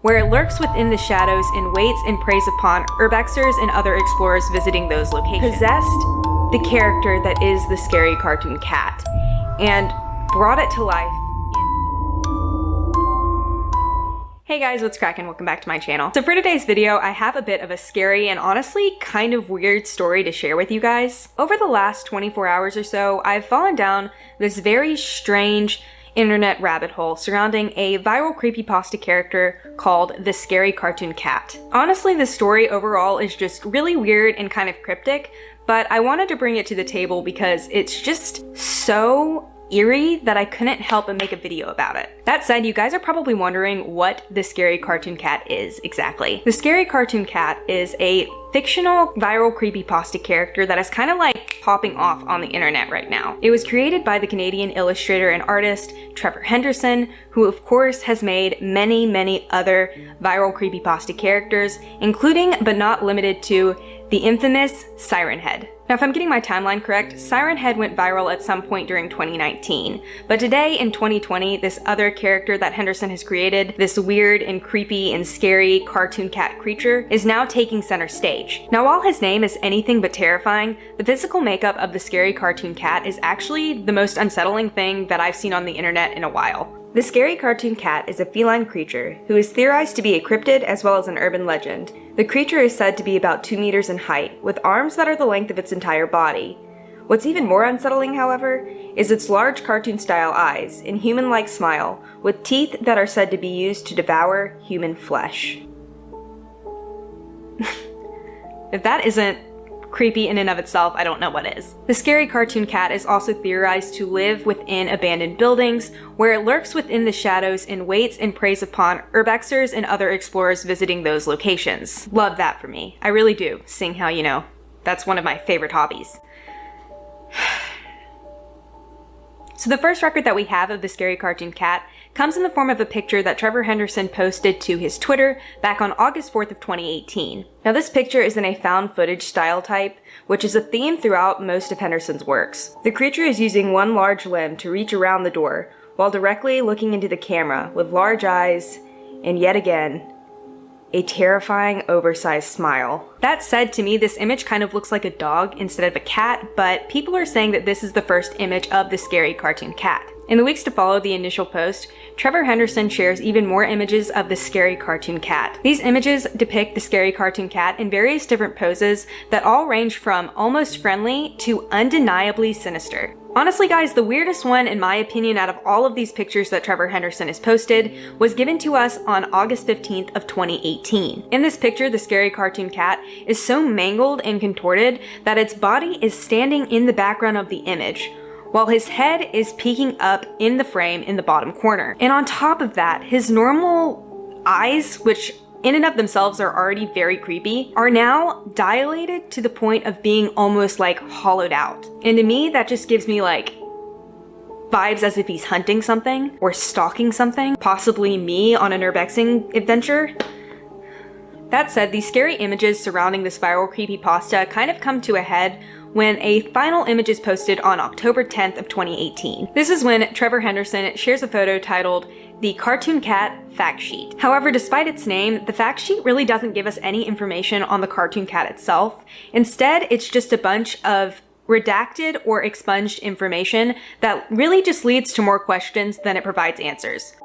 where it lurks within the shadows and waits and preys upon urbexers and other explorers visiting those locations. Possessed the character that is the scary cartoon cat, and brought it to life. Hey guys, what's crackin'? Welcome back to my channel. So for today's video, I have a bit of a scary and honestly kind of weird story to share with you guys. Over the last 24 hours or so, I've fallen down this very strange internet rabbit hole surrounding a viral creepypasta character called the Scary Cartoon Cat. Honestly, this story overall is just really weird and kind of cryptic, but I wanted to bring it to the table because it's just so eerie that I couldn't help but make a video about it. That said, you guys are probably wondering what the Scary Cartoon Cat is exactly. The Scary Cartoon Cat is a fictional viral creepypasta character that is kind of like popping off on the internet right now. It was created by the Canadian illustrator and artist Trevor Henderson, who of course has made many other viral creepypasta characters, including but not limited to the infamous Siren Head. Now, if I'm getting my timeline correct, Siren Head went viral at some point during 2019, but today in 2020, this other character that Henderson has created, this weird and creepy and scary cartoon cat creature, is now taking center stage. Now, while his name is anything but terrifying, the physical makeup of the Scary Cartoon Cat is actually the most unsettling thing that I've seen on the internet in a while. The Scary Cartoon Cat is a feline creature who is theorized to be a cryptid as well as an urban legend. The creature is said to be about 2 meters in height, with arms that are the length of its entire body. What's even more unsettling, however, is its large cartoon-style eyes and human-like smile, with teeth that are said to be used to devour human flesh. If that isn't creepy in and of itself, I don't know what is. The Scary Cartoon Cat is also theorized to live within abandoned buildings, where it lurks within the shadows and waits and preys upon urbexers and other explorers visiting those locations. Love that for me. I really do, seeing how, you know, that's one of my favorite hobbies. So the first record that we have of the Scary Cartoon Cat comes in the form of a picture that Trevor Henderson posted to his Twitter back on August 4th of 2018. Now this picture is in a found footage style type, which is a theme throughout most of Henderson's works. The creature is using one large limb to reach around the door, while directly looking into the camera with large eyes, and yet again, a terrifying, oversized smile. That said, to me, this image kind of looks like a dog instead of a cat, but people are saying that this is the first image of the Scary Cartoon Cat. In the weeks to follow the initial post, Trevor Henderson shares even more images of the Scary Cartoon Cat. These images depict the Scary Cartoon Cat in various different poses that all range from almost friendly to undeniably sinister. Honestly guys, the weirdest one in my opinion out of all of these pictures that Trevor Henderson has posted was given to us on August 15th of 2018. In this picture, the Scary Cartoon Cat is so mangled and contorted that its body is standing in the background of the image, while his head is peeking up in the frame in the bottom corner. And on top of that, his normal eyes, which in and of themselves are already very creepy, are now dilated to the point of being almost like hollowed out. And to me, that just gives me like vibes as if he's hunting something or stalking something, possibly me on an urbexing adventure. That said, these scary images surrounding this viral creepypasta kind of come to a head when a final image is posted on October 10th of 2018. This is when Trevor Henderson shares a photo titled "The Cartoon Cat Fact Sheet." However, despite its name, the fact sheet really doesn't give us any information on the cartoon cat itself. Instead, it's just a bunch of redacted or expunged information that really just leads to more questions than it provides answers.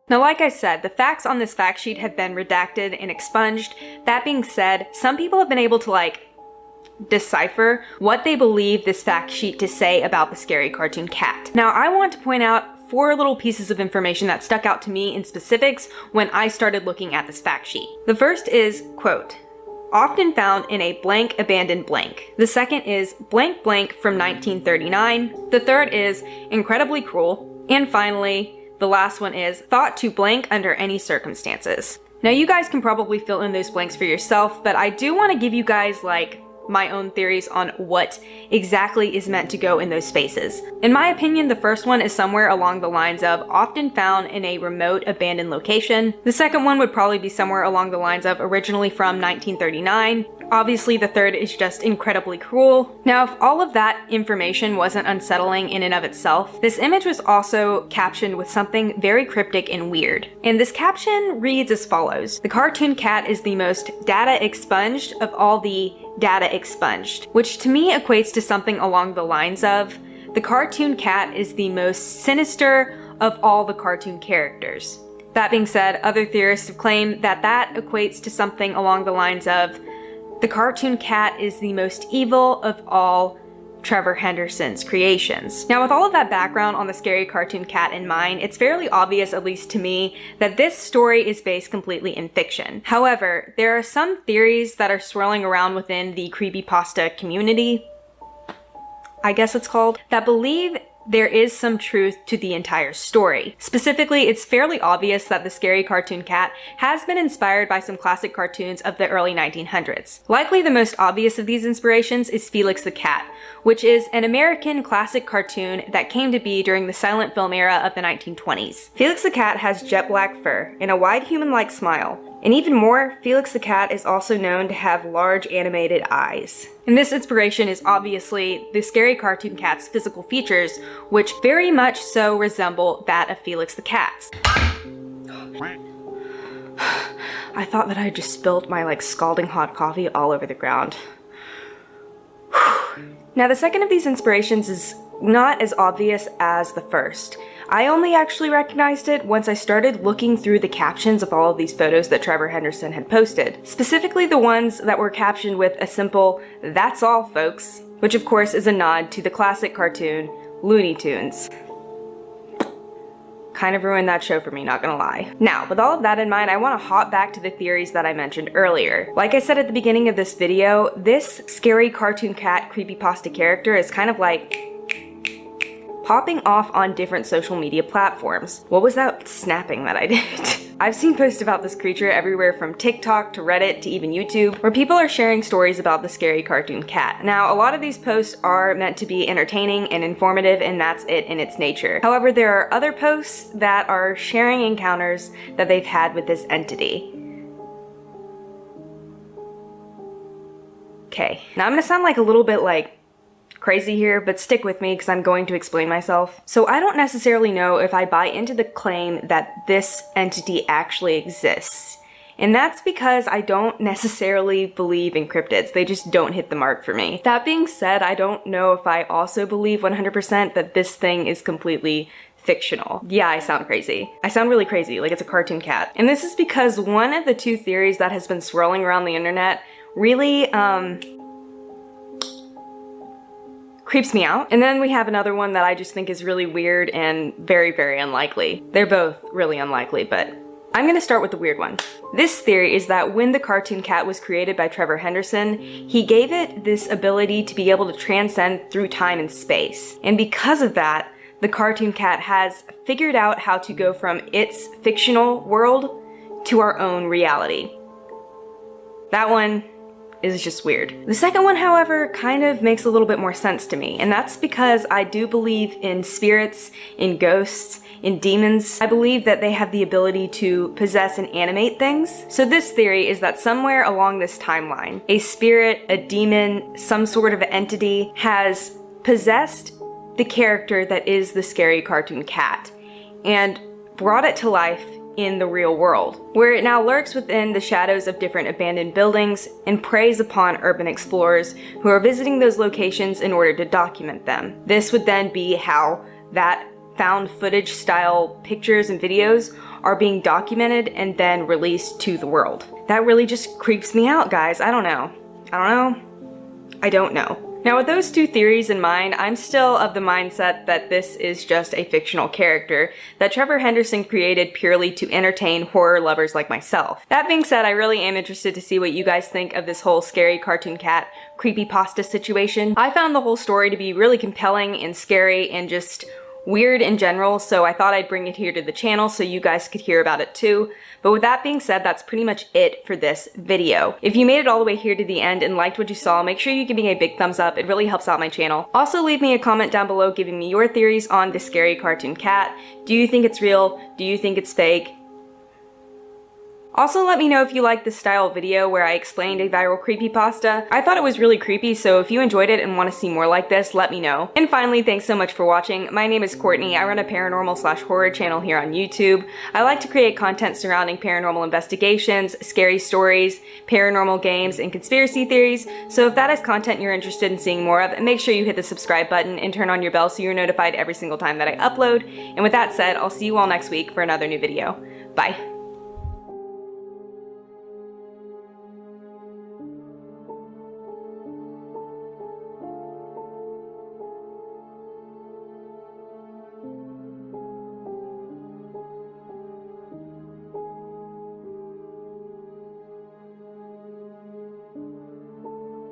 Now, like I said, the facts on this fact sheet have been redacted and expunged. That being said, some people have been able to decipher what they believe this fact sheet to say about the Scary Cartoon Cat. Now, I want to point out 4 little pieces of information that stuck out to me in specifics when I started looking at this fact sheet. The first is, quote, "often found in a blank abandoned blank." The second is blank blank from 1939. The third is incredibly cruel. And finally, the last one is thought to blank under any circumstances. Now you guys can probably fill in those blanks for yourself, but I do want to give you guys my own theories on what exactly is meant to go in those spaces. In my opinion, the first one is somewhere along the lines of often found in a remote abandoned location. The second one would probably be somewhere along the lines of originally from 1939. Obviously, the third is just incredibly cruel. Now, if all of that information wasn't unsettling in and of itself, this image was also captioned with something very cryptic and weird. And this caption reads as follows: "The cartoon cat is the most data expunged of all the data expunged," which to me equates to something along the lines of, the cartoon cat is the most sinister of all the cartoon characters. That being said, other theorists have claimed that that equates to something along the lines of, the cartoon cat is the most evil of all Trevor Henderson's creations. Now, with all of that background on the scary cartoon cat in mind, it's fairly obvious, at least to me, that this story is based completely in fiction. However, there are some theories that are swirling around within the creepypasta community, I guess it's called, that believe there is some truth to the entire story. Specifically, it's fairly obvious that the scary cartoon cat has been inspired by some classic cartoons of the early 1900s. Likely the most obvious of these inspirations is Felix the Cat, which is an American classic cartoon that came to be during the silent film era of the 1920s. Felix the Cat has jet black fur and a wide human-like smile. And even more, Felix the Cat is also known to have large animated eyes. And this inspiration is obviously the scary cartoon cat's physical features, which very much so resemble that of Felix the Cat's. I thought that I just spilled my scalding hot coffee all over the ground. Now, the second of these inspirations is not as obvious as the first. I only actually recognized it once I started looking through the captions of all of these photos that Trevor Henderson had posted, specifically the ones that were captioned with a simple, "That's all, folks," which of course is a nod to the classic cartoon, Looney Tunes. Kind of ruined that show for me, not gonna lie. Now, with all of that in mind, I want to hop back to the theories that I mentioned earlier. Like I said at the beginning of this video, this scary cartoon cat creepypasta character is kind of like popping off on different social media platforms. What was that snapping that I did? I've seen posts about this creature everywhere from TikTok to Reddit to even YouTube, where people are sharing stories about the scary cartoon cat. Now, a lot of these posts are meant to be entertaining and informative, and that's it in its nature. However, there are other posts that are sharing encounters that they've had with this entity. Okay, now I'm gonna sound like a little bit crazy here, but stick with me because I'm going to explain myself. So I don't necessarily know if I buy into the claim that this entity actually exists. And that's because I don't necessarily believe in cryptids. They just don't hit the mark for me. That being said, I don't know if I also believe 100% that this thing is completely fictional. Yeah, I sound crazy. I sound really crazy, like it's a cartoon cat. And this is because one of the two theories that has been swirling around the internet really, creeps me out. And then we have another one that I just think is really weird and very, very unlikely. They're both really unlikely, but I'm gonna start with the weird one. This theory is that when the cartoon cat was created by Trevor Henderson, he gave it this ability to be able to transcend through time and space. And because of that, the cartoon cat has figured out how to go from its fictional world to our own reality. That one is just weird. The second one, however, kind of makes a little bit more sense to me, and that's because I do believe in spirits, in ghosts, in demons. I believe that they have the ability to possess and animate things. So this theory is that somewhere along this timeline, a spirit, a demon, some sort of entity has possessed the character that is the scary cartoon cat and brought it to life in the real world, where it now lurks within the shadows of different abandoned buildings and preys upon urban explorers who are visiting those locations in order to document them. This would then be how that found footage style pictures and videos are being documented and then released to the world. That really just creeps me out, guys. I don't know. I don't know. Now, with those two theories in mind, I'm still of the mindset that this is just a fictional character that Trevor Henderson created purely to entertain horror lovers like myself. That being said, I really am interested to see what you guys think of this whole scary cartoon cat creepypasta situation. I found the whole story to be really compelling and scary and just weird in general, so I thought I'd bring it here to the channel so you guys could hear about it too. But with that being said, that's pretty much it for this video. If you made it all the way here to the end and liked what you saw, make sure you give me a big thumbs up. It really helps out my channel. Also, leave me a comment down below giving me your theories on the scary cartoon cat. Do you think it's real? Do you think it's fake? Also, let me know if you liked this style of video where I explained a viral creepypasta. I thought it was really creepy, so if you enjoyed it and want to see more like this, let me know. And finally, thanks so much for watching. My name is Courtney. I run a paranormal/horror channel here on YouTube. I like to create content surrounding paranormal investigations, scary stories, paranormal games, and conspiracy theories, so if that is content you're interested in seeing more of, make sure you hit the subscribe button and turn on your bell so you're notified every single time that I upload. And with that said, I'll see you all next week for another new video. Bye!